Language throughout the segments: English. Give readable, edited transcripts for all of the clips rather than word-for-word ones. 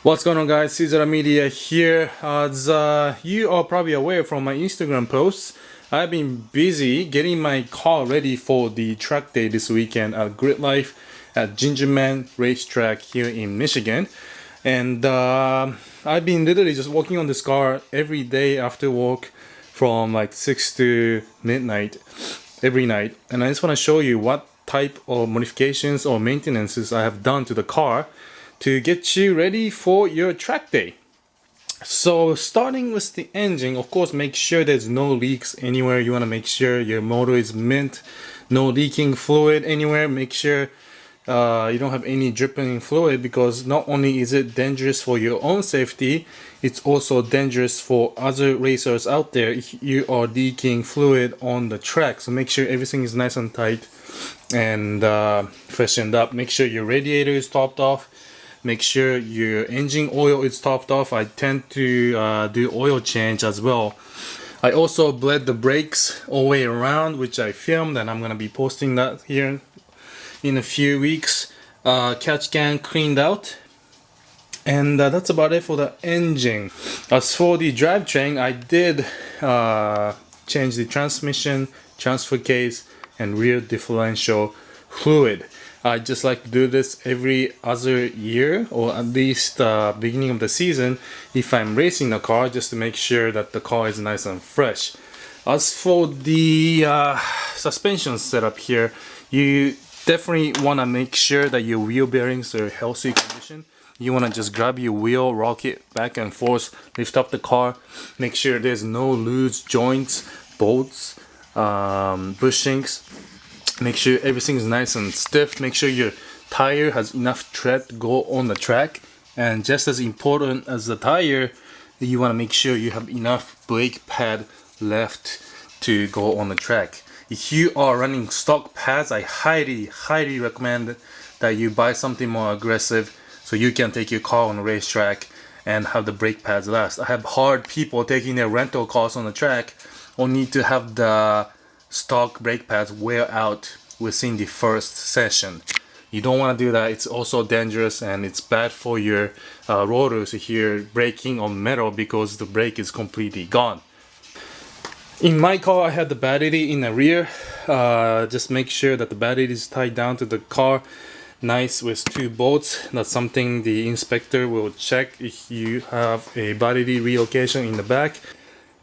What's going on, guys? Caesar Media here. As you are probably aware from my Instagram posts, I've been busy getting my car ready for the track day this weekend at Grid Life at Gingerman Racetrack here in Michigan. And I've been literally just working on this car every day after work from like 6 to midnight every night. And I just want to show you what type of modifications or maintenances I have done to the car to get you ready for your track day. So starting with the engine, of course, make sure there's no leaks anywhere. You want to make sure your motor is mint, no leaking fluid anywhere. Make sure you don't have any dripping fluid, because not only is it dangerous for your own safety, it's also dangerous for other racers out there if you are leaking fluid on the track. So make sure everything is nice and tight and freshened up. Make sure your radiator is topped off. Make sure your engine oil is topped off. I tend to do oil change as well. I also bled the brakes all the way around, which I filmed, and I'm gonna be posting that here in a few weeks. Catch can cleaned out, and that's about it for the engine. As for the drivetrain, I did change the transmission, transfer case, and rear differential fluid. I just like to do this every other year, or at least beginning of the season if I'm racing the car, just to make sure that the car is nice and fresh. As for the suspension setup here, you definitely want to make sure that your wheel bearings are healthy condition. You want to just grab your wheel, rock it back and forth, lift up the car, make sure there's no loose joints, bolts, bushings. Make sure everything is nice and stiff. Make sure your tire has enough tread to go on the track. And just as important as the tire, you want to make sure you have enough brake pad left to go on the track. If you are running stock pads, I highly recommend that you buy something more aggressive so you can take your car on the racetrack and have the brake pads last. I have hard people taking their rental cars on the track only to have the stock brake pads wear out within the first session. You don't want to do that. It's also dangerous, and it's bad for your rotors if you're braking on metal, because the brake is completely gone. In my car, I had the battery in the rear. Just make sure that the battery is tied down to the car nice with 2 bolts. That's something the inspector will check if you have a battery relocation in the back.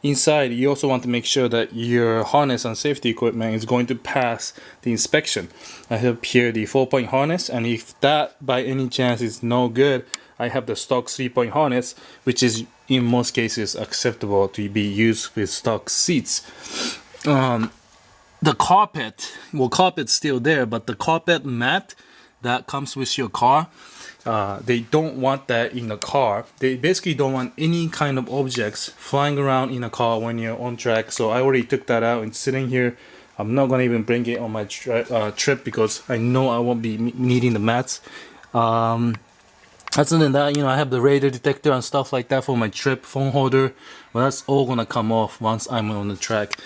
Inside, you also want to make sure that your harness and safety equipment is going to pass the inspection. I have here the 4-point harness, and if that by any chance is no good, I have the stock 3-point harness, which is in most cases acceptable to be used with stock seats. The carpet, well, carpet's still there, but the carpet mat that comes with your car, they don't want that in the car. They basically don't want any kind of objects flying around in a car when you're on track. So I already took that out and sitting here. I'm not gonna even bring it on my trip, because I know I won't be needing the mats. Other than that, I have the radar detector and stuff like that for my trip, phone holder, but that's all gonna come off once I'm on the track.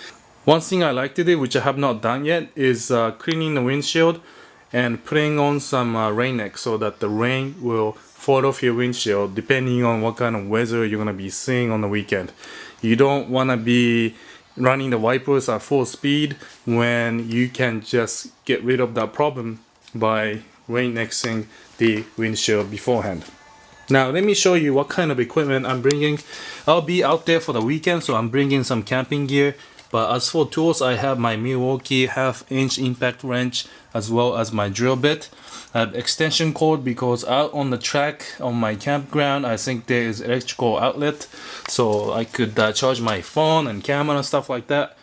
One thing I like to do, which I have not done yet, is cleaning the windshield and putting on some rain neck, so that the rain will fall off your windshield depending on what kind of weather you're going to be seeing on the weekend. You don't want to be running the wipers at full speed when you can just get rid of that problem by rain nexing the windshield beforehand. Now let me show you what kind of equipment I'm bringing. I'll be out there for the weekend, so I'm bringing some camping gear. But as for tools, I have my Milwaukee 1/2-inch impact wrench, as well as my drill bit. I have extension cord, because out on the track on my campground, I think there is electrical outlet, so I could charge my phone and camera and stuff like that.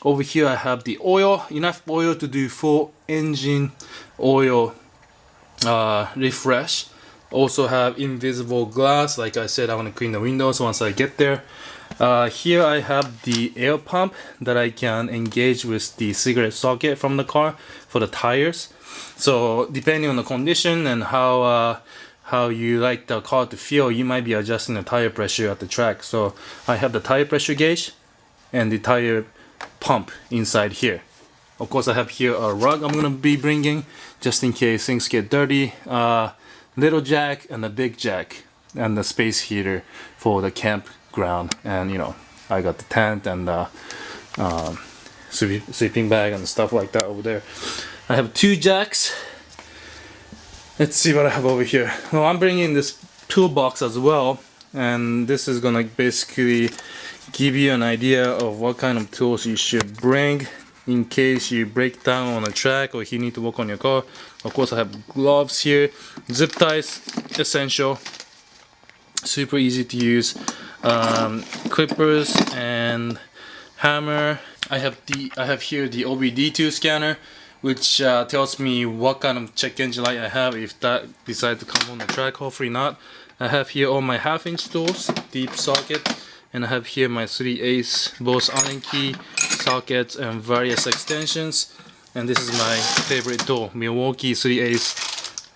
Over here I have the oil, enough oil to do full engine oil refresh. Also have invisible glass. Like I said, I want to clean the windows once I get there. Here I have the air pump that I can engage with the cigarette socket from the car for the tires. So depending on the condition and how you like the car to feel, you might be adjusting the tire pressure at the track. So I have the tire pressure gauge and the tire pump inside here. Of course, I have here a rug I'm gonna be bringing just in case things get dirty. Little jack and a big jack. and the space heater for the campground. And you know, I got the tent and the sleeping bag and stuff like that over there. I have 2 jacks. Let's see what I have over here. Well, I'm bringing this toolbox as well, and this is gonna basically give you an idea of what kind of tools you should bring in case you break down on a track or you need to work on your car. Of course, I have gloves here, zip ties, essential, super easy to use, clippers and hammer. I have here the OBD2 scanner, which tells me what kind of check engine light I have if that decides to come on the track. Hopefully not. I have here all my half-inch tools, deep socket, and I have here my 3/8 both Allen key sockets and various extensions. And this is my favorite tool, Milwaukee 3/8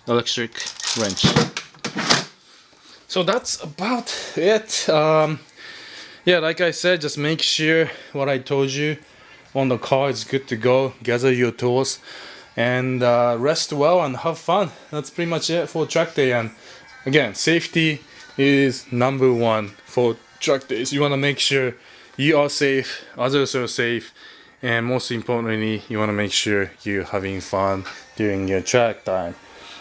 electric wrench. So that's about it. Yeah, like I said, just make sure what I told you on the car is good to go. Gather your tools and rest well and have fun. That's pretty much it for track day. And again, safety is #1 for track days. You want to make sure you are safe, others are safe, and most importantly, you want to make sure you're having fun during your track time.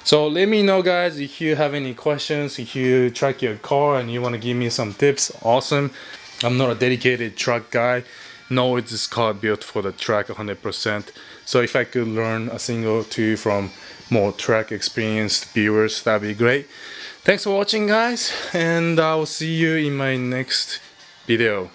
So let me know, guys, if you have any questions, if you track your car and you want to give me some tips. Awesome. I'm not a dedicated track guy. No, it's this car built for the track 100%. So if I could learn a single or two from more track experienced viewers, that'd be great. Thanks for watching, guys, and I will see you in my next video.